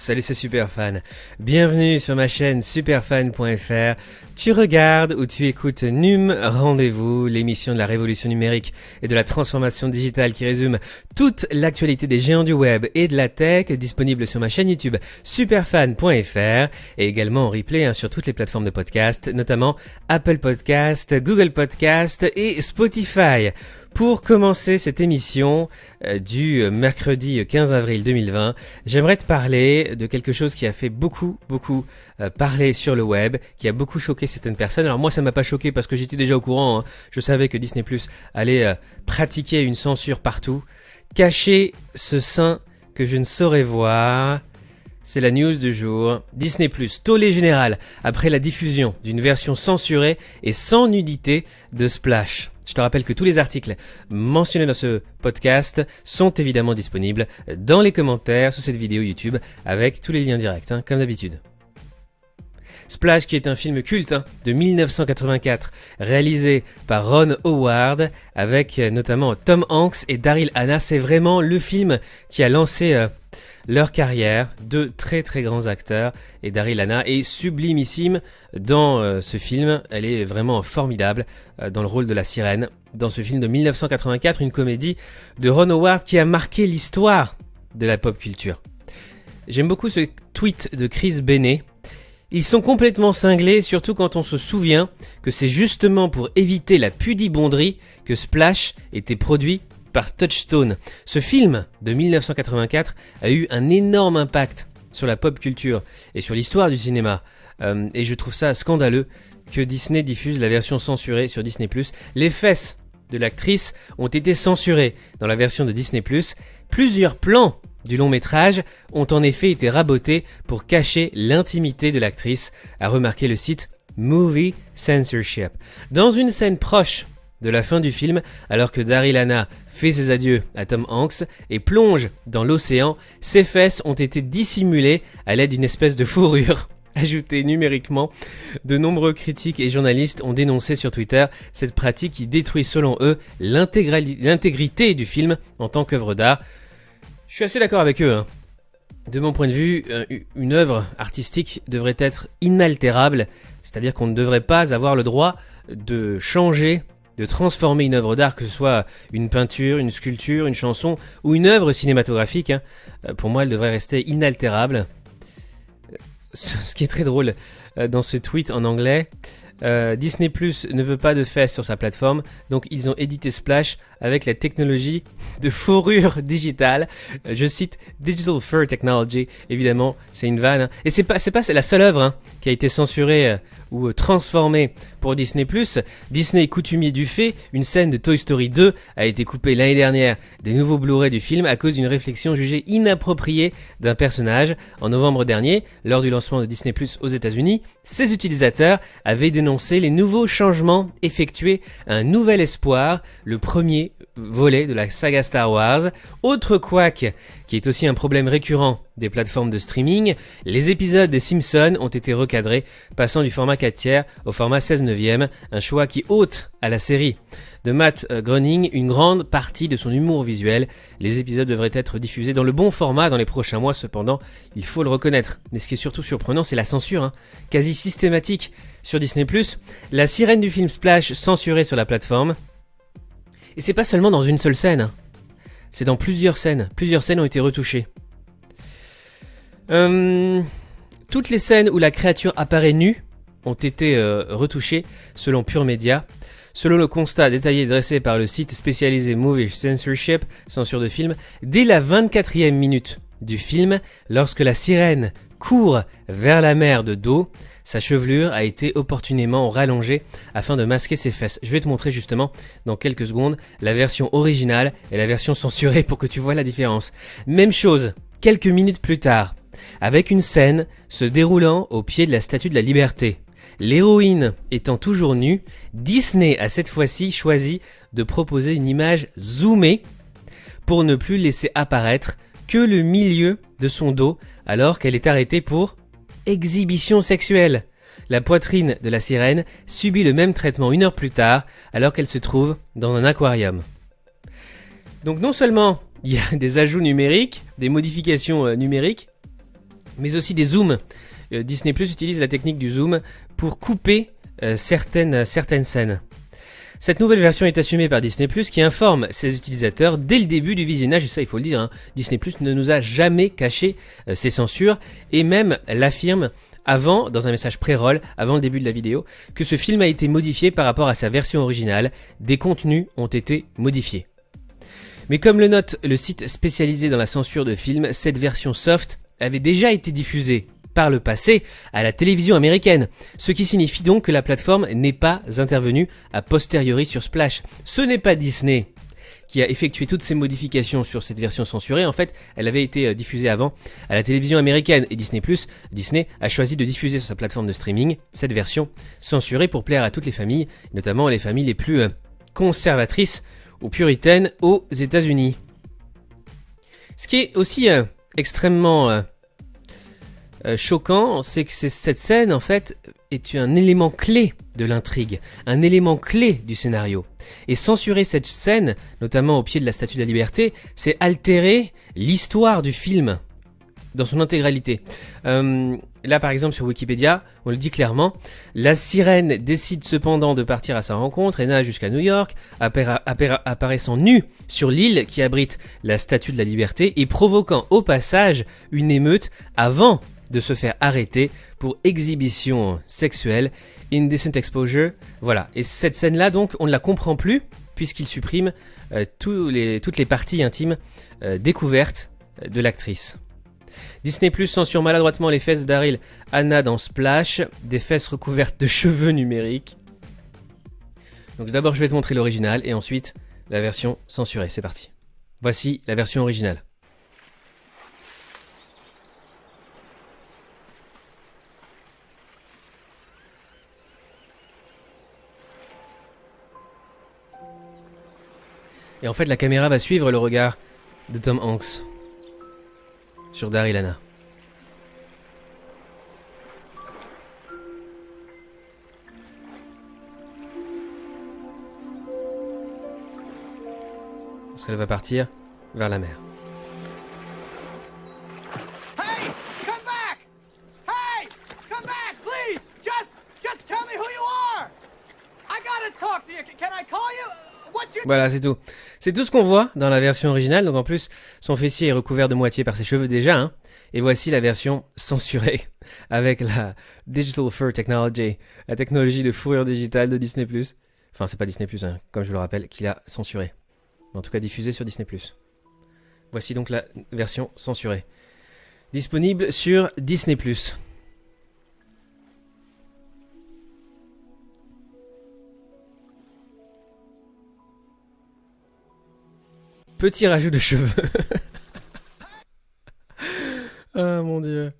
Salut, c'est Superfan. Bienvenue sur ma chaîne superfan.fr. Tu regardes ou tu écoutes NUM Rendez-vous, l'émission de la révolution numérique et de la transformation digitale qui résume toute l'actualité des géants du web et de la tech, disponible sur ma chaîne YouTube superfan.fr et également en replay sur toutes les plateformes de podcast, notamment Apple Podcast, Google Podcast et Spotify. Pour commencer cette émission du mercredi 15 avril 2020, j'aimerais te parler de quelque chose qui a fait beaucoup parler sur le web, qui a beaucoup choqué certaines personnes. Alors moi ça m'a pas choqué parce que j'étais déjà au courant, hein. Je savais que Disney+ allait pratiquer une censure partout. Cacher ce sein que je ne saurais voir. C'est la news du jour. Disney+, tollé général après la diffusion d'une version censurée et sans nudité de Splash. Je te rappelle que tous les articles mentionnés dans ce podcast sont évidemment disponibles dans les commentaires sous cette vidéo YouTube avec tous les liens directs, comme d'habitude. Splash, qui est un film culte de 1984, réalisé par Ron Howard avec notamment Tom Hanks et Daryl Hannah. C'est vraiment le film qui a lancé leur carrière, deux très grands acteurs, et Daryl Hannah est sublimissime dans ce film. Elle est vraiment formidable dans le rôle de la sirène. Dans ce film de 1984, une comédie de Ron Howard qui a marqué l'histoire de la pop culture. J'aime beaucoup ce tweet de Chris Benet. Ils sont complètement cinglés, surtout quand on se souvient que c'est justement pour éviter la pudibonderie que Splash était produit par Touchstone. Ce film de 1984 a eu un énorme impact sur la pop culture et sur l'histoire du cinéma. Et je trouve ça scandaleux que Disney diffuse la version censurée sur Disney+. Les fesses de l'actrice ont été censurées dans la version de Disney+. Plusieurs plans du long métrage ont en effet été rabotés pour cacher l'intimité de l'actrice, a remarqué le site Movie Censorship. Dans une scène proche de la fin du film, alors que Daryl Hannah fait ses adieux à Tom Hanks et plonge dans l'océan, ses fesses ont été dissimulées à l'aide d'une espèce de fourrure ajoutée numériquement. De nombreux critiques et journalistes ont dénoncé sur Twitter cette pratique qui détruit selon eux l'intégrité du film en tant qu'œuvre d'art. Je suis assez d'accord avec eux. De mon point de vue, une œuvre artistique devrait être inaltérable, c'est-à-dire qu'on ne devrait pas avoir le droit de changer, de transformer une œuvre d'art, que ce soit une peinture, une sculpture, une chanson ou une œuvre cinématographique. Pour moi, elle devrait rester inaltérable. Ce qui est très drôle dans ce tweet en anglais, Disney+ ne veut pas de fesses sur sa plateforme, donc ils ont édité Splash avec la technologie de fourrure digitale. Je cite Digital Fur Technology, évidemment, c'est une vanne. Et c'est la seule œuvre qui a été censurée ou transformée pour Disney+. Disney est coutumier du fait, une scène de Toy Story 2 a été coupée l'année dernière des nouveaux Blu-ray du film à cause d'une réflexion jugée inappropriée d'un personnage. En novembre dernier, lors du lancement de Disney+ aux États-Unis, ses utilisateurs avaient dénoncé les nouveaux changements effectués à Un Nouvel Espoir, le premier volet de la saga Star Wars. Autre couac, qui est aussi un problème récurrent des plateformes de streaming, les épisodes des Simpsons ont été recadrés, passant du format 4/3 au format 16/9, un choix qui ôte à la série de Matt Groening une grande partie de son humour visuel. Les épisodes devraient être diffusés dans le bon format dans les prochains mois, cependant, il faut le reconnaître. Mais ce qui est surtout surprenant, c'est la censure, quasi systématique sur Disney+. La sirène du film Splash censurée sur la plateforme. Et c'est pas seulement dans une seule scène, c'est dans plusieurs scènes. Plusieurs scènes ont été retouchées. Toutes les scènes où la créature apparaît nue ont été retouchées selon Pure Media. Selon le constat détaillé dressé par le site spécialisé Movie Censorship, censure de film, dès la 24e minute du film, lorsque la sirène court vers la mer de dos, sa chevelure a été opportunément rallongée afin de masquer ses fesses. Je vais te montrer justement dans quelques secondes la version originale et la version censurée pour que tu vois la différence. Même chose, quelques minutes plus tard, avec une scène se déroulant au pied de la Statue de la Liberté. L'héroïne étant toujours nue, Disney a cette fois-ci choisi de proposer une image zoomée pour ne plus laisser apparaître que le milieu de son dos alors qu'elle est arrêtée pour exhibition sexuelle. La poitrine de la sirène subit le même traitement 1 heure plus tard alors qu'elle se trouve dans un aquarium. Donc non seulement il y a des ajouts numériques, des modifications numériques, mais aussi des zooms. Disney+ utilise la technique du zoom pour couper certaines scènes. Cette nouvelle version est assumée par Disney+, qui informe ses utilisateurs dès le début du visionnage, et ça il faut le dire, hein, Disney+ ne nous a jamais caché ses censures, et même l'affirme avant, dans un message pré-roll, avant le début de la vidéo, que ce film a été modifié par rapport à sa version originale, des contenus ont été modifiés. Mais comme le note le site spécialisé dans la censure de films, cette version soft avait déjà été diffusée par le passé à la télévision américaine, ce qui signifie donc que la plateforme n'est pas intervenue a posteriori sur Splash. Ce n'est pas Disney qui a effectué toutes ces modifications sur cette version censurée. En fait, elle avait été diffusée avant à la télévision américaine et Disney a choisi de diffuser sur sa plateforme de streaming cette version censurée pour plaire à toutes les familles, notamment les familles les plus conservatrices ou puritaines aux États-Unis. Ce qui est aussi extrêmement choquant, c'est que cette scène en fait est un élément clé de l'intrigue, un élément clé du scénario. Et censurer cette scène, notamment au pied de la Statue de la Liberté, c'est altérer l'histoire du film dans son intégralité. Là par exemple sur Wikipédia, on le dit clairement, la sirène décide cependant de partir à sa rencontre et nage jusqu'à New York, apparaissant nue sur l'île qui abrite la Statue de la Liberté et provoquant au passage une émeute avant de se faire arrêter pour exhibition sexuelle, indecent exposure, voilà. Et cette scène-là, donc, on ne la comprend plus, puisqu'il supprime toutes les parties intimes découvertes de l'actrice. Disney+ censure maladroitement les fesses d'Daryl Hannah dans Splash, des fesses recouvertes de cheveux numériques. Donc d'abord, je vais te montrer l'original, et ensuite, la version censurée. C'est parti. Voici la version originale. Et en fait, la caméra va suivre le regard de Tom Hanks sur Daryl Hannah. Parce qu'elle va partir vers la mer. Hey! Come back! Hey! Come back, please! Just tell me who you are! I gotta talk to you. Can I call you? Voilà, c'est tout. C'est tout ce qu'on voit dans la version originale. Donc en plus, son fessier est recouvert de moitié par ses cheveux déjà. Hein. Et voici la version censurée avec la Digital Fur Technology, la technologie de fourrure digitale de Disney+. Enfin, c'est pas Disney+, hein, comme je le rappelle, qui l'a censurée. En tout cas, diffusée sur Disney+. Voici donc la version censurée. Disponible sur Disney+. Petit rajout de cheveux. Ah mon dieu.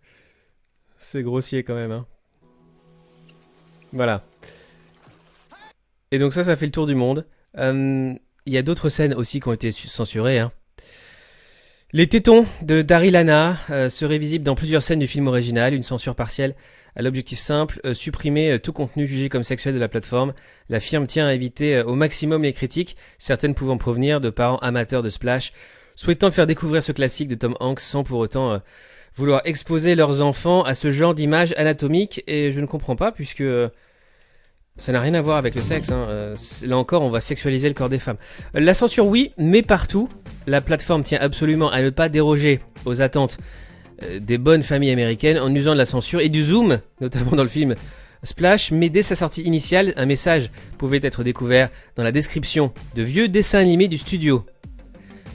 C'est grossier quand même. Hein. Voilà. Et donc ça fait le tour du monde. Il y a d'autres scènes aussi qui ont été censurées. Hein. Les tétons de Daryl Hannah seraient visibles dans plusieurs scènes du film original. Une censure partielle à l'objectif simple, supprimer tout contenu jugé comme sexuel de la plateforme. La firme tient à éviter au maximum les critiques, certaines pouvant provenir de parents amateurs de Splash, souhaitant faire découvrir ce classique de Tom Hanks sans pour autant vouloir exposer leurs enfants à ce genre d'images anatomiques. Et je ne comprends pas puisque ça n'a rien à voir avec le sexe. Hein. Là encore, on va sexualiser le corps des femmes. La censure, oui, mais partout. La plateforme tient absolument à ne pas déroger aux attentes des bonnes familles américaines en usant de la censure et du zoom, notamment dans le film Splash, mais dès sa sortie initiale, un message pouvait être découvert dans la description de vieux dessins animés du studio.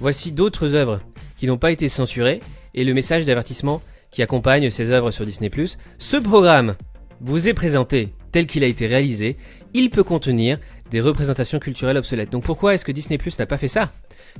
Voici d'autres œuvres qui n'ont pas été censurées et le message d'avertissement qui accompagne ces œuvres sur Disney+. Ce programme vous est présenté tel qu'il a été réalisé, il peut contenir des représentations culturelles obsolètes. Donc pourquoi est-ce que Disney+ n'a pas fait ça ?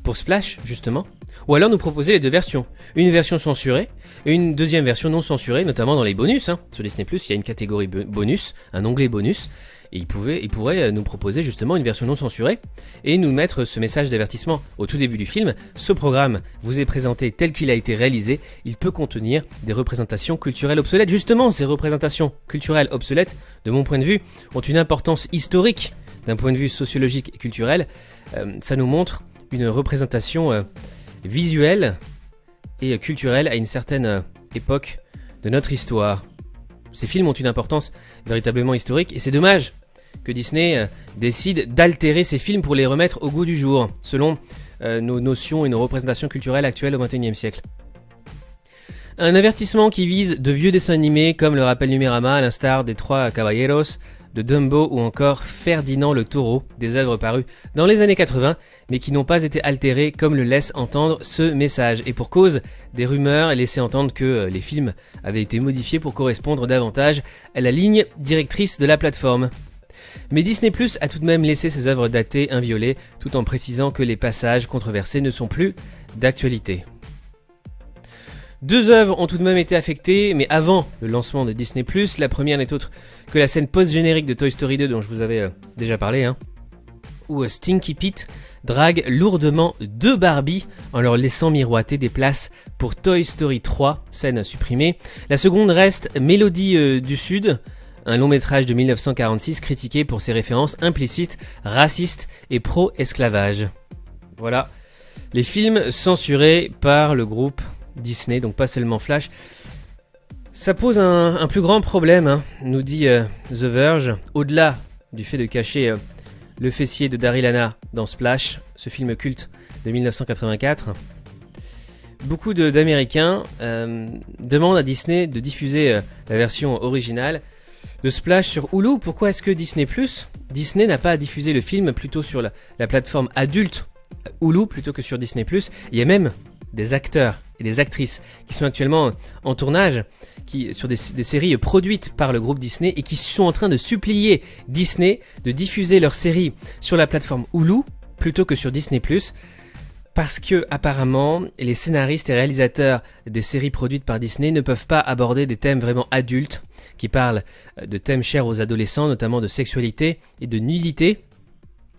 Pour Splash, justement. Ou alors nous proposer les deux versions. Une version censurée et une deuxième version non censurée, notamment dans les bonus. Hein. Sur Disney+, il y a une catégorie bonus, un onglet bonus. Et il pourrait nous proposer justement une version non censurée et nous mettre ce message d'avertissement au tout début du film. Ce programme vous est présenté tel qu'il a été réalisé. Il peut contenir des représentations culturelles obsolètes. Justement, ces représentations culturelles obsolètes, de mon point de vue, ont une importance historique d'un point de vue sociologique et culturel. Ça nous montre une représentation visuelle et culturelle à une certaine époque de notre histoire. Ces films ont une importance véritablement historique et c'est dommage que Disney décide d'altérer ces films pour les remettre au goût du jour, selon nos notions et nos représentations culturelles actuelles au XXIe siècle. Un avertissement qui vise de vieux dessins animés comme le rappelle Numérama, à l'instar des Trois Caballeros, de Dumbo ou encore Ferdinand le Taureau, des œuvres parues dans les années 80, mais qui n'ont pas été altérées comme le laisse entendre ce message. Et pour cause, des rumeurs laissaient entendre que les films avaient été modifiés pour correspondre davantage à la ligne directrice de la plateforme. Mais Disney Plus a tout de même laissé ses œuvres datées inviolées, tout en précisant que les passages controversés ne sont plus d'actualité. 2 œuvres ont tout de même été affectées, mais avant le lancement de Disney+, la première n'est autre que la scène post-générique de Toy Story 2 dont je vous avais déjà parlé, où Stinky Pete drague lourdement 2 Barbie en leur laissant miroiter des places pour Toy Story 3, scène supprimée. La seconde reste Mélodie du Sud, un long métrage de 1946 critiqué pour ses références implicites, racistes et pro-esclavage. Voilà, les films censurés par le groupe Disney, donc pas seulement Flash. Ça pose un plus grand problème, nous dit The Verge, au-delà du fait de cacher le fessier de Daryl Hannah dans Splash, ce film culte de 1984. Beaucoup d'Américains demandent à Disney de diffuser la version originale de Splash sur Hulu. Pourquoi est-ce que Disney n'a pas diffusé le film plutôt sur la plateforme adulte Hulu plutôt que sur Disney+. Il y a même des acteurs et des actrices qui sont actuellement en tournage sur des séries produites par le groupe Disney et qui sont en train de supplier Disney de diffuser leurs séries sur la plateforme Hulu plutôt que sur Disney+, parce que apparemment les scénaristes et réalisateurs des séries produites par Disney ne peuvent pas aborder des thèmes vraiment adultes qui parlent de thèmes chers aux adolescents, notamment de sexualité et de nudité.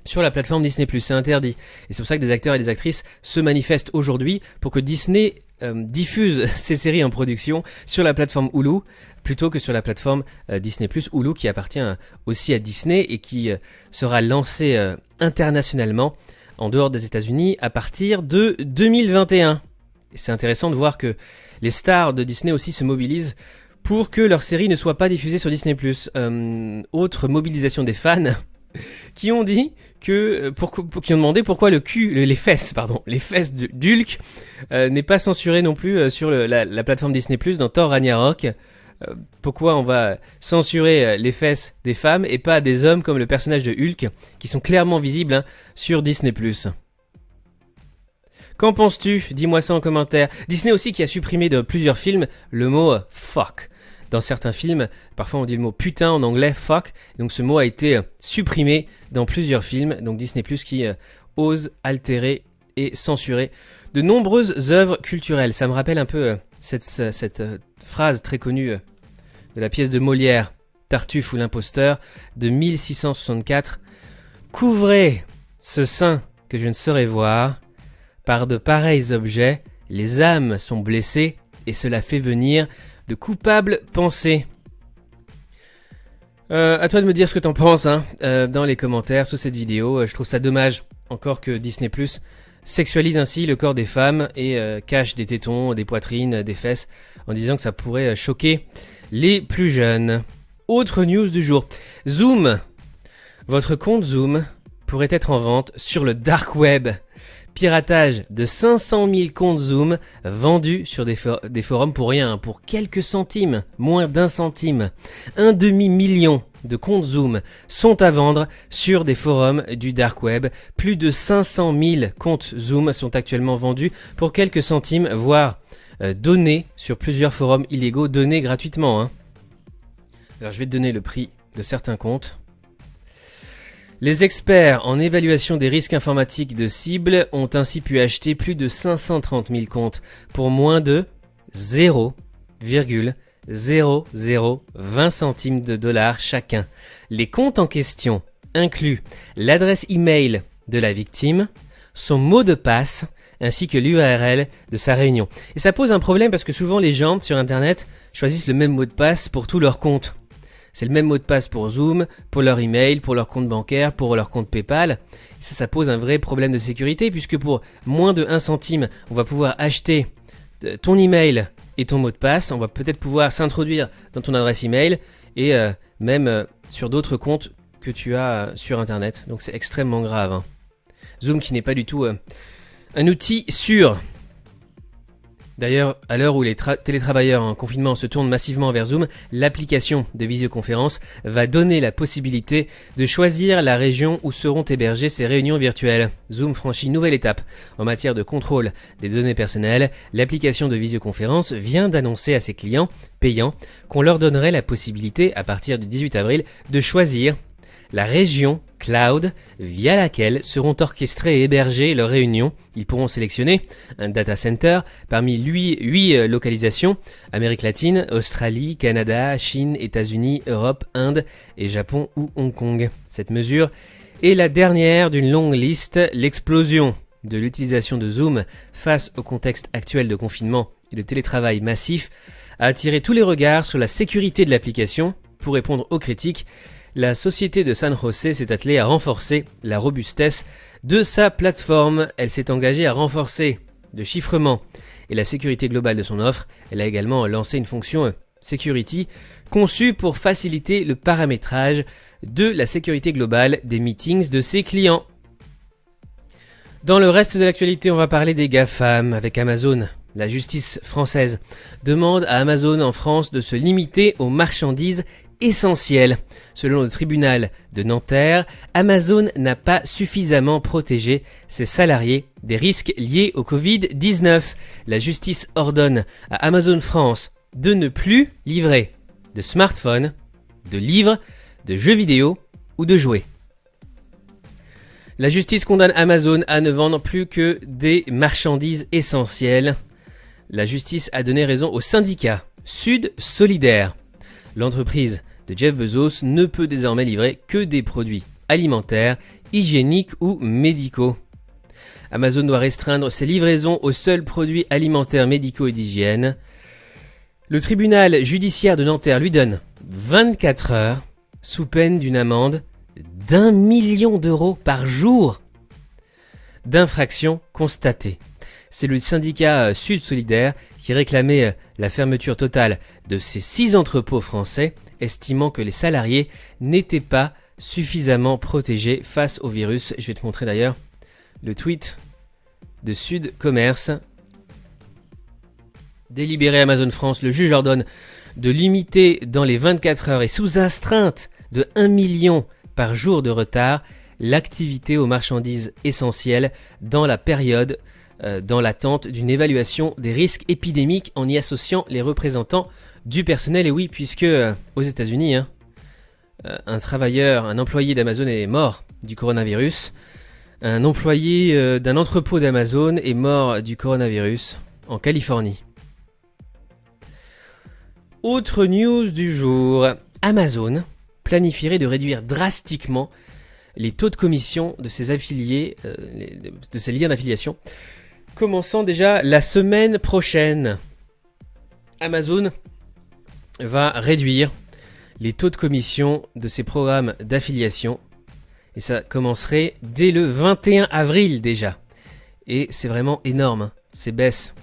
Sur la plateforme Disney+, c'est interdit. Et c'est pour ça que des acteurs et des actrices se manifestent aujourd'hui pour que Disney diffuse ses séries en production sur la plateforme Hulu plutôt que sur la plateforme Disney+, Hulu qui appartient aussi à Disney et qui sera lancée internationalement en dehors des États-Unis à partir de 2021. Et c'est intéressant de voir que les stars de Disney aussi se mobilisent pour que leurs séries ne soient pas diffusées sur Disney+. Autre mobilisation des fans qui ont dit qui ont demandé pourquoi les fesses d'Hulk n'est pas censuré non plus sur la plateforme Disney+ dans Thor Ragnarok. Pourquoi on va censurer les fesses des femmes et pas des hommes comme le personnage de Hulk qui sont clairement visibles sur Disney+. Qu'en penses-tu? Dis-moi ça en commentaire. Disney aussi qui a supprimé de plusieurs films le mot fuck. Dans certains films, parfois on dit le mot putain en anglais, fuck. Donc ce mot a été supprimé dans plusieurs films. Donc Disney+, qui ose altérer et censurer de nombreuses œuvres culturelles. Ça me rappelle un peu cette phrase très connue de la pièce de Molière, Tartuffe ou l'imposteur, de 1664. Couvrez ce sein que je ne saurais voir. Par de pareils objets, les âmes sont blessées et cela fait venir de coupables pensées. À toi de me dire ce que t'en penses dans les commentaires sous cette vidéo. Je trouve ça dommage encore que Disney+ sexualise ainsi le corps des femmes et cache des tétons, des poitrines, des fesses en disant que ça pourrait choquer les plus jeunes. Autre news du jour. Zoom. Votre compte Zoom pourrait être en vente sur le dark web. Piratage de 500 000 comptes Zoom vendus sur des forums pour rien, pour quelques centimes, moins d'1 centime. 1 demi-million de comptes Zoom sont à vendre sur des forums du dark web. Plus de 500 000 comptes Zoom sont actuellement vendus pour quelques centimes, voire donnés sur plusieurs forums illégaux, donnés gratuitement. Alors je vais te donner le prix de certains comptes. Les experts en évaluation des risques informatiques de cibles ont ainsi pu acheter plus de 530 000 comptes pour moins de 0,0020 centimes de dollars chacun. Les comptes en question incluent l'adresse email de la victime, son mot de passe ainsi que l'URL de sa réunion. Et ça pose un problème parce que souvent les gens sur internet choisissent le même mot de passe pour tous leurs comptes. C'est le même mot de passe pour Zoom, pour leur email, pour leur compte bancaire, pour leur compte PayPal. Et ça pose un vrai problème de sécurité puisque pour moins de 1 centime, on va pouvoir acheter ton email et ton mot de passe. On va peut-être pouvoir s'introduire dans ton adresse email et même sur d'autres comptes que tu as sur Internet. Donc c'est extrêmement grave, hein. Zoom qui n'est pas du tout un outil sûr. D'ailleurs, à l'heure où les télétravailleurs en confinement se tournent massivement vers Zoom, l'application de visioconférence va donner la possibilité de choisir la région où seront hébergées ces réunions virtuelles. Zoom franchit une nouvelle étape en matière de contrôle des données personnelles. L'application de visioconférence vient d'annoncer à ses clients payants qu'on leur donnerait la possibilité, à partir du 18 avril, de choisir la région cloud via laquelle seront orchestrées et hébergées leurs réunions. Ils pourront sélectionner un data center parmi 8 localisations: Amérique latine, Australie, Canada, Chine, États-Unis, Europe, Inde et Japon ou Hong Kong. Cette mesure est la dernière d'une longue liste. L'explosion de l'utilisation de Zoom face au contexte actuel de confinement et de télétravail massif a attiré tous les regards sur la sécurité de l'application. Pour répondre aux critiques, la société de San José s'est attelée à renforcer la robustesse de sa plateforme. Elle s'est engagée à renforcer le chiffrement et la sécurité globale de son offre. Elle a également lancé une fonction Security conçue pour faciliter le paramétrage de la sécurité globale des meetings de ses clients. Dans le reste de l'actualité, on va parler des GAFAM avec Amazon. La justice française demande à Amazon en France de se limiter aux marchandises essentielles. Selon le tribunal de Nanterre, Amazon n'a pas suffisamment protégé ses salariés des risques liés au Covid-19. La justice ordonne à Amazon France de ne plus livrer de smartphones, de livres, de jeux vidéo ou de jouets. La justice condamne Amazon à ne vendre plus que des marchandises essentielles. La justice a donné raison au syndicat Sud Solidaire. L'entreprise de Jeff Bezos ne peut désormais livrer que des produits alimentaires, hygiéniques ou médicaux. Amazon doit restreindre ses livraisons aux seuls produits alimentaires, médicaux et d'hygiène. Le tribunal judiciaire de Nanterre lui donne 24 heures sous peine d'une amende d'1 million d'euros par jour d'infractions constatées. C'est le syndicat Sud Solidaire qui réclamait la fermeture totale de ces 6 entrepôts français, estimant que les salariés n'étaient pas suffisamment protégés face au virus. Je vais te montrer d'ailleurs le tweet de Sud Commerce. Délibéré Amazon France, le juge ordonne de limiter dans les 24 heures et sous astreinte de 1 million par jour de retard l'activité aux marchandises essentielles dans la période dans l'attente d'une évaluation des risques épidémiques en y associant les représentants du personnel. Et oui, puisque aux États-Unis, un employé d'Amazon est mort du coronavirus. Un employé d'un entrepôt d'Amazon est mort du coronavirus en Californie. Autre news du jour, Amazon planifierait de réduire drastiquement les taux de commission de ses affiliés, de ses liens d'affiliation, commençant déjà la semaine prochaine. Amazon va réduire les taux de commission de ses programmes d'affiliation et ça commencerait dès le 21 avril déjà. Et c'est vraiment énorme, ces baisses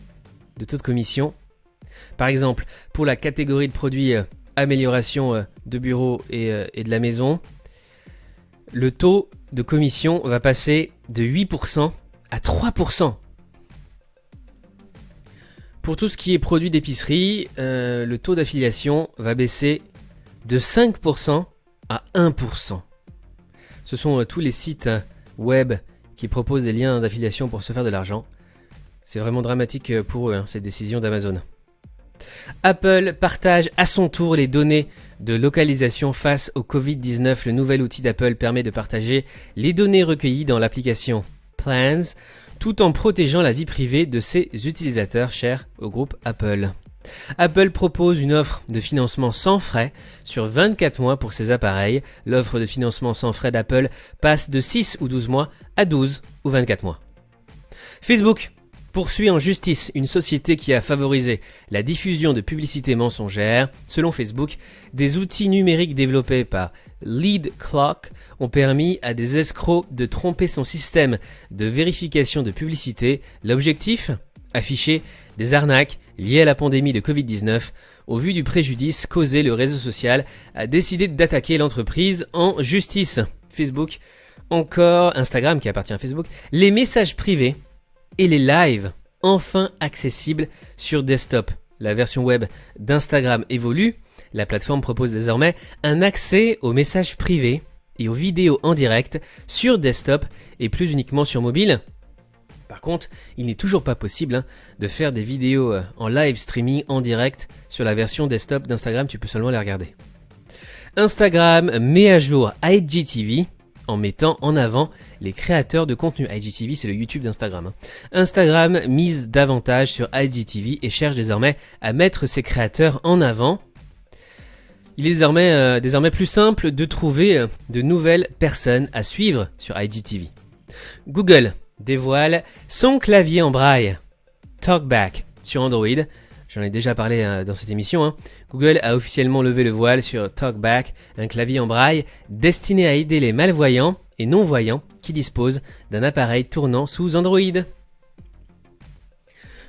de taux de commission. Par exemple, pour la catégorie de produits amélioration de bureau et de la maison, le taux de commission va passer de 8% à 3%. Pour tout ce qui est produits d'épicerie, le taux d'affiliation va baisser de 5% à 1%. Ce sont tous les sites web qui proposent des liens d'affiliation pour se faire de l'argent. C'est vraiment dramatique pour eux, cette décision d'Amazon. Apple partage à son tour les données de localisation face au Covid-19. Le nouvel outil d'Apple permet de partager les données recueillies dans l'application Plans, tout en protégeant la vie privée de ses utilisateurs chers au groupe Apple. Apple propose une offre de financement sans frais sur 24 mois pour ses appareils. L'offre de financement sans frais d'Apple passe de 6 ou 12 mois à 12 ou 24 mois. Facebook poursuit en justice une société qui a favorisé la diffusion de publicités mensongères. Selon Facebook, des outils numériques développés par LeadClock ont permis à des escrocs de tromper son système de vérification de publicité. L'objectif ? afficher des arnaques liées à la pandémie de Covid-19. Au vu du préjudice causé, le réseau social a décidé d'attaquer l'entreprise en justice. Facebook, encore Instagram qui appartient à Facebook, les messages privés et les lives enfin accessibles sur desktop. La version web d'Instagram évolue. La plateforme propose désormais un accès aux messages privés et aux vidéos en direct sur desktop et plus uniquement sur mobile. Par contre, il n'est toujours pas possible de faire des vidéos en live streaming en direct sur la version desktop d'Instagram, tu peux seulement les regarder. Instagram met à jour IGTV en mettant en avant les créateurs de contenu. IGTV, c'est le YouTube d'Instagram. Instagram mise davantage sur IGTV et cherche désormais à mettre ses créateurs en avant. Il est désormais plus simple de trouver de nouvelles personnes à suivre sur IGTV. Google dévoile son clavier en braille TalkBack sur Android. J'en ai déjà parlé dans cette émission. Google a officiellement levé le voile sur TalkBack, un clavier en braille destiné à aider les malvoyants et non-voyants qui disposent d'un appareil tournant sous Android.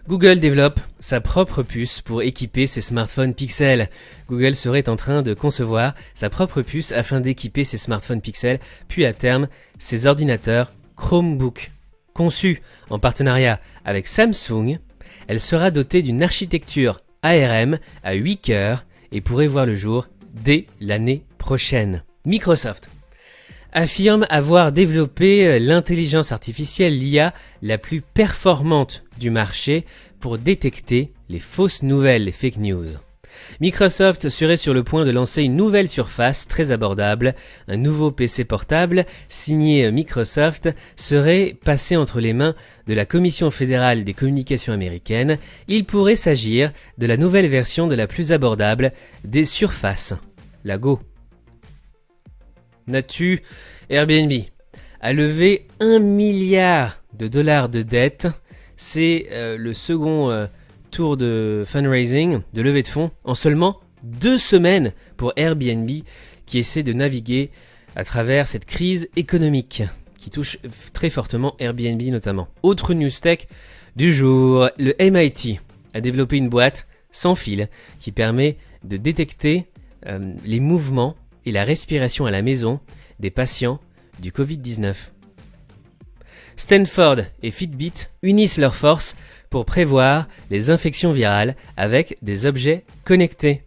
Google développe sa propre puce pour équiper ses smartphones Pixel. Google serait en train de concevoir sa propre puce afin d'équiper ses smartphones Pixel, puis à terme ses ordinateurs Chromebook. Conçue en partenariat avec Samsung, elle sera dotée d'une architecture ARM à 8 cœurs et pourrait voir le jour dès l'année prochaine. Microsoft affirme avoir développé l'intelligence artificielle, l'IA, la plus performante du marché pour détecter les fausses nouvelles, les fake news. Microsoft serait sur le point de lancer une nouvelle surface très abordable. Un nouveau PC portable signé Microsoft serait passé entre les mains de la Commission fédérale des communications américaines. Il pourrait s'agir de la nouvelle version de la plus abordable des surfaces, la Go. Note-tu, Airbnb a levé 1 milliard de dollars de dettes. C'est le second tour de fundraising, de levée de fonds, en seulement 2 semaines pour Airbnb qui essaie de naviguer à travers cette crise économique qui touche très fortement Airbnb notamment. Autre news tech du jour, le MIT a développé une boîte sans fil qui permet de détecter les mouvements et la respiration à la maison des patients du Covid-19. Stanford et Fitbit unissent leurs forces pour prévoir les infections virales avec des objets connectés.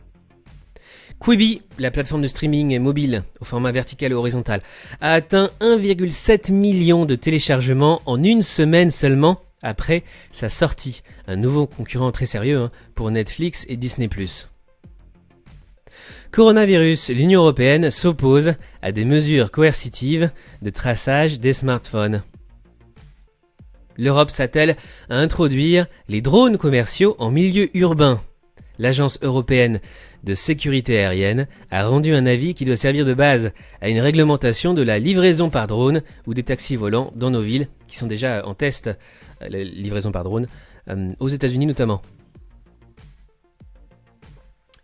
Quibi, la plateforme de streaming mobile au format vertical et horizontal, a atteint 1,7 million de téléchargements en une semaine seulement après sa sortie. Un nouveau concurrent très sérieux pour Netflix et Disney+. Coronavirus, l'Union européenne s'oppose à des mesures coercitives de traçage des smartphones. L'Europe s'attelle à introduire les drones commerciaux en milieu urbain. L'Agence européenne de sécurité aérienne a rendu un avis qui doit servir de base à une réglementation de la livraison par drone ou des taxis volants dans nos villes, qui sont déjà en test, la livraison par drone, aux États-Unis notamment.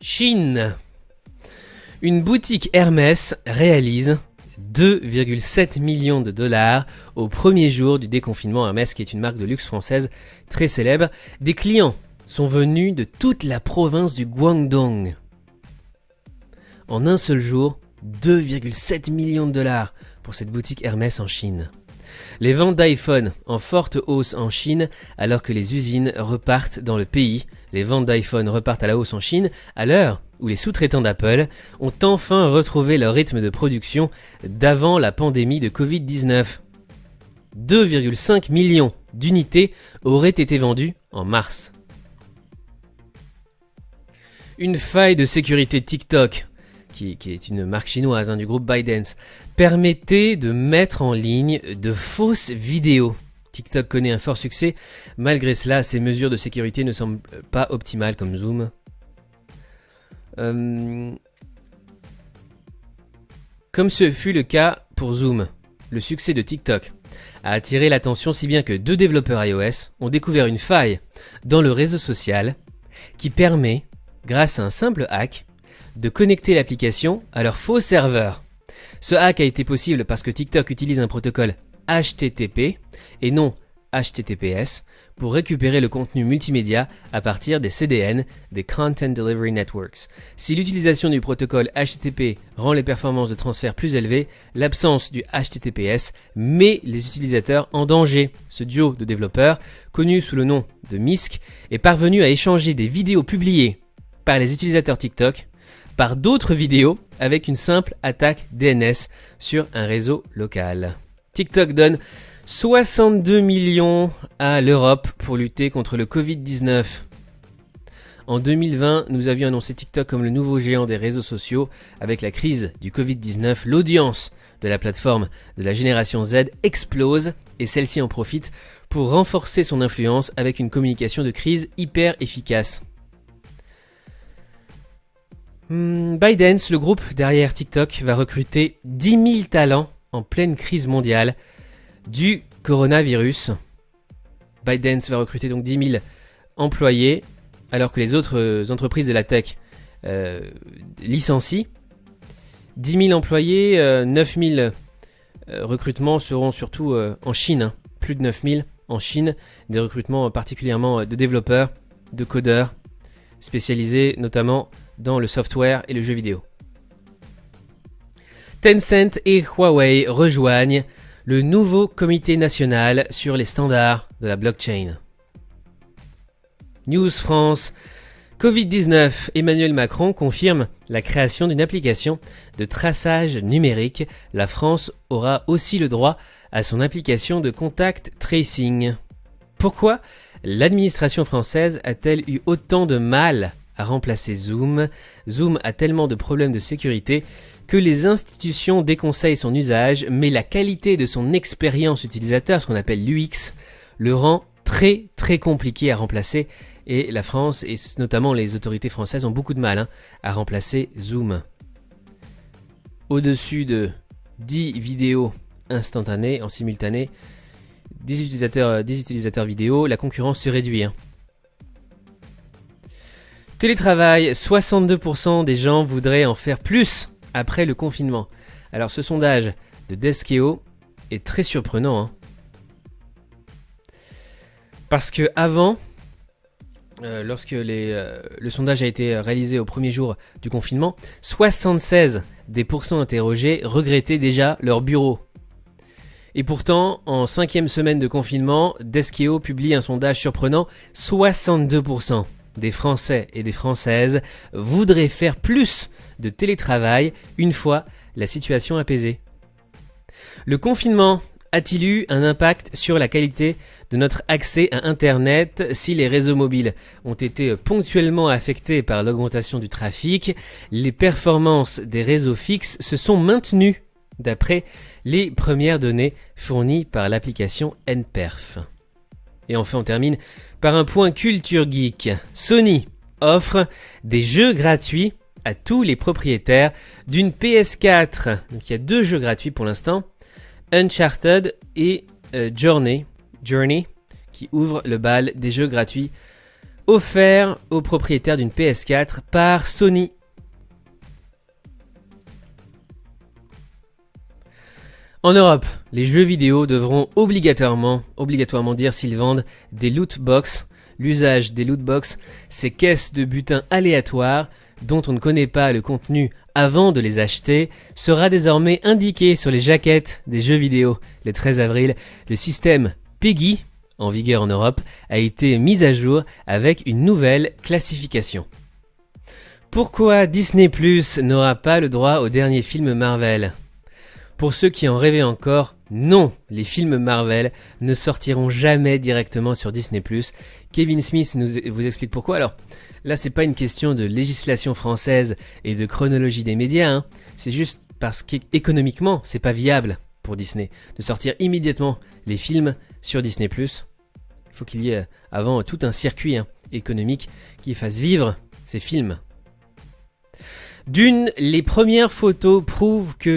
Chine. Une boutique Hermès réalise 2,7 millions de dollars au premier jour du déconfinement. Hermès, qui est une marque de luxe française très célèbre. Des clients sont venus de toute la province du Guangdong. En un seul jour, 2,7 millions de dollars pour cette boutique Hermès en Chine. Les ventes d'iPhone en forte hausse en Chine alors que les usines repartent dans le pays. Les ventes d'iPhone repartent à la hausse en Chine à l'heure où les sous-traitants d'Apple ont enfin retrouvé leur rythme de production d'avant la pandémie de Covid-19. 2,5 millions d'unités auraient été vendues en mars. Une faille de sécurité TikTok, qui est une marque chinoise du groupe ByteDance, permettait de mettre en ligne de fausses vidéos. TikTok connaît un fort succès. Malgré cela, ces mesures de sécurité ne semblent pas optimales comme Zoom. Comme ce fut le cas pour Zoom, le succès de TikTok a attiré l'attention si bien que 2 développeurs iOS ont découvert une faille dans le réseau social qui permet, grâce à un simple hack, de connecter l'application à leur faux serveur. Ce hack a été possible parce que TikTok utilise un protocole HTTP et non HTTPS pour récupérer le contenu multimédia à partir des CDN, des Content Delivery Networks. Si l'utilisation du protocole HTTP rend les performances de transfert plus élevées, l'absence du HTTPS met les utilisateurs en danger. Ce duo de développeurs, connu sous le nom de MISC, est parvenu à échanger des vidéos publiées par les utilisateurs TikTok par d'autres vidéos avec une simple attaque DNS sur un réseau local. TikTok donne 62 millions à l'Europe pour lutter contre le Covid-19. En 2020, nous avions annoncé TikTok comme le nouveau géant des réseaux sociaux. Avec la crise du Covid-19, l'audience de la plateforme de la génération Z explose et celle-ci en profite pour renforcer son influence avec une communication de crise hyper efficace. ByteDance, le groupe derrière TikTok, va recruter 10 000 talents en pleine crise mondiale du coronavirus. ByteDance va recruter donc 10 000 employés, alors que les autres entreprises de la tech licencient. 10 000 employés, 9 000 recrutements seront surtout en Chine. Plus de 9 000 en Chine, des recrutements particulièrement de développeurs, de codeurs, spécialisés notamment dans le software et le jeu vidéo. Tencent et Huawei rejoignent le nouveau comité national sur les standards de la blockchain. News France. Covid-19, Emmanuel Macron confirme la création d'une application de traçage numérique. La France aura aussi le droit à son application de contact tracing. Pourquoi l'administration française a-t-elle eu autant de mal à remplacer Zoom? Zoom a tellement de problèmes de sécurité que les institutions déconseillent son usage, mais la qualité de son expérience utilisateur, ce qu'on appelle l'UX, le rend très très compliqué à remplacer, et la France, et notamment les autorités françaises, ont beaucoup de mal à remplacer Zoom. Au-dessus de 10 vidéos instantanées, en simultané, 10 utilisateurs vidéo, la concurrence se réduit. Télétravail, 62% des gens voudraient en faire plus après le confinement. Alors ce sondage de Deskeo est très surprenant. Parce que avant, lorsque le sondage a été réalisé au premier jour du confinement, 76% des interrogés regrettaient déjà leur bureau. Et pourtant, en 5e semaine de confinement, Deskeo publie un sondage surprenant, 62% des Français et des Françaises voudraient faire plus de télétravail une fois la situation apaisée. Le confinement a-t-il eu un impact sur la qualité de notre accès à Internet? Si les réseaux mobiles ont été ponctuellement affectés par l'augmentation du trafic, les performances des réseaux fixes se sont maintenues d'après les premières données fournies par l'application NPerf. Et enfin, on termine par un point culture geek. Sony offre des jeux gratuits à tous les propriétaires d'une PS4. Donc il y a 2 jeux gratuits pour l'instant, Uncharted et Journey, qui ouvrent le bal des jeux gratuits offerts aux propriétaires d'une PS4 par Sony. En Europe, les jeux vidéo devront obligatoirement dire s'ils vendent des loot box. L'usage des loot box, ces caisses de butin aléatoires dont on ne connaît pas le contenu avant de les acheter, sera désormais indiqué sur les jaquettes des jeux vidéo. Le 13 avril, le système PEGI, en vigueur en Europe, a été mis à jour avec une nouvelle classification. Pourquoi Disney+ n'aura pas le droit au dernier film Marvel ? Pour ceux qui en rêvaient encore, non, les films Marvel ne sortiront jamais directement sur Disney+. Kevin Smith vous explique pourquoi. Alors, là, c'est pas une question de législation française et de chronologie des médias, c'est juste parce qu'économiquement, c'est pas viable pour Disney de sortir immédiatement les films sur Disney+. Il faut qu'il y ait avant tout un circuit économique qui fasse vivre ces films. Dune, les premières photos prouvent que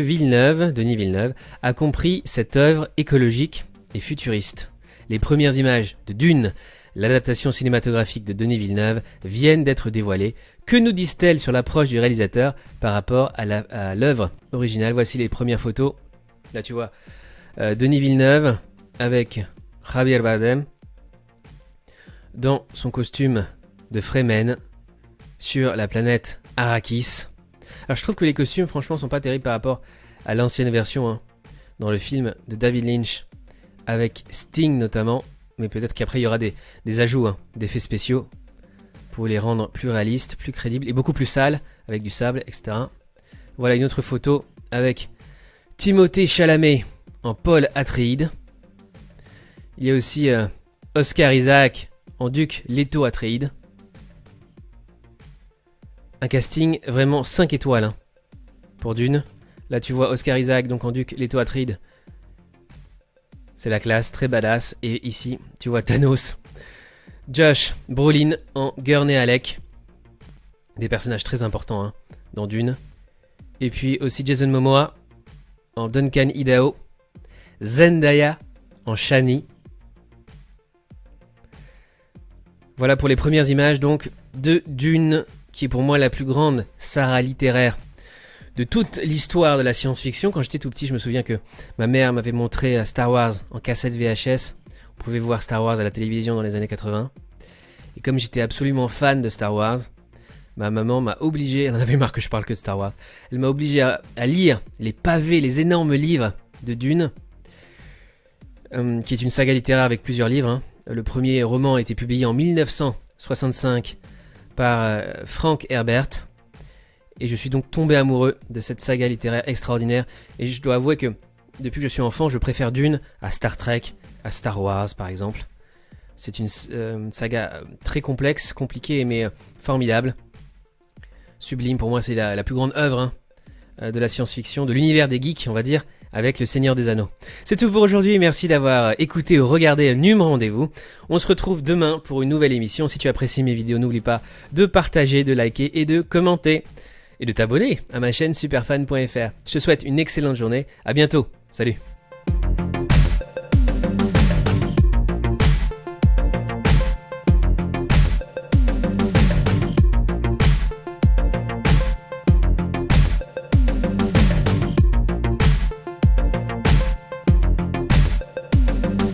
Denis Villeneuve, a compris cette œuvre écologique et futuriste. Les premières images de Dune, l'adaptation cinématographique de Denis Villeneuve, viennent d'être dévoilées. Que nous disent-elles sur l'approche du réalisateur par rapport à l'œuvre originale ? Voici les premières photos. Là tu vois, Denis Villeneuve avec Javier Bardem dans son costume de Fremen sur la planète Arrakis. Alors je trouve que les costumes franchement sont pas terribles par rapport à l'ancienne version, hein, dans le film de David Lynch avec Sting notamment, mais peut-être qu'après il y aura des ajouts, hein, d'effets spéciaux pour les rendre plus réalistes, plus crédibles et beaucoup plus sales avec du sable, etc. Voilà une autre photo avec Timothée Chalamet en Paul Atreides. Il y a aussi Oscar Isaac en Duc Leto Atreides. Un casting vraiment 5 étoiles, hein, pour Dune. Là tu vois Oscar Isaac donc en Duc Leto Atreides. C'est la classe, très badass. Et ici tu vois Thanos. Josh Brolin en Gurney Halleck. Des personnages très importants, hein, dans Dune. Et puis aussi Jason Momoa en Duncan Idaho. Zendaya en Shani. Voilà pour les premières images donc de Dune, qui est pour moi la plus grande saga littéraire de toute l'histoire de la science-fiction. Quand j'étais tout petit, je me souviens que ma mère m'avait montré Star Wars en cassette VHS. On pouvait voir Star Wars à la télévision dans les années 80. Et comme j'étais absolument fan de Star Wars, ma maman m'a obligé, elle en avait marre que je parle que de Star Wars, elle m'a obligé à lire les pavés, les énormes livres de Dune, qui est une saga littéraire avec plusieurs livres, hein. Le premier roman a été publié en 1965 par Frank Herbert. Et je suis donc tombé amoureux de cette saga littéraire extraordinaire. Et je dois avouer que depuis que je suis enfant, je préfère Dune à Star Trek, à Star Wars par exemple. C'est une saga très complexe, compliquée mais formidable. Sublime, pour moi c'est la plus grande œuvre, hein, de la science-fiction, de l'univers des geeks on va dire, avec le Seigneur des Anneaux. C'est tout pour aujourd'hui, merci d'avoir écouté ou regardé Num Rendez-vous. On se retrouve demain pour une nouvelle émission. Si tu apprécies mes vidéos, n'oublie pas de partager, de liker et de commenter. Et de t'abonner à ma chaîne superfan.fr. Je te souhaite une excellente journée, à bientôt, salut.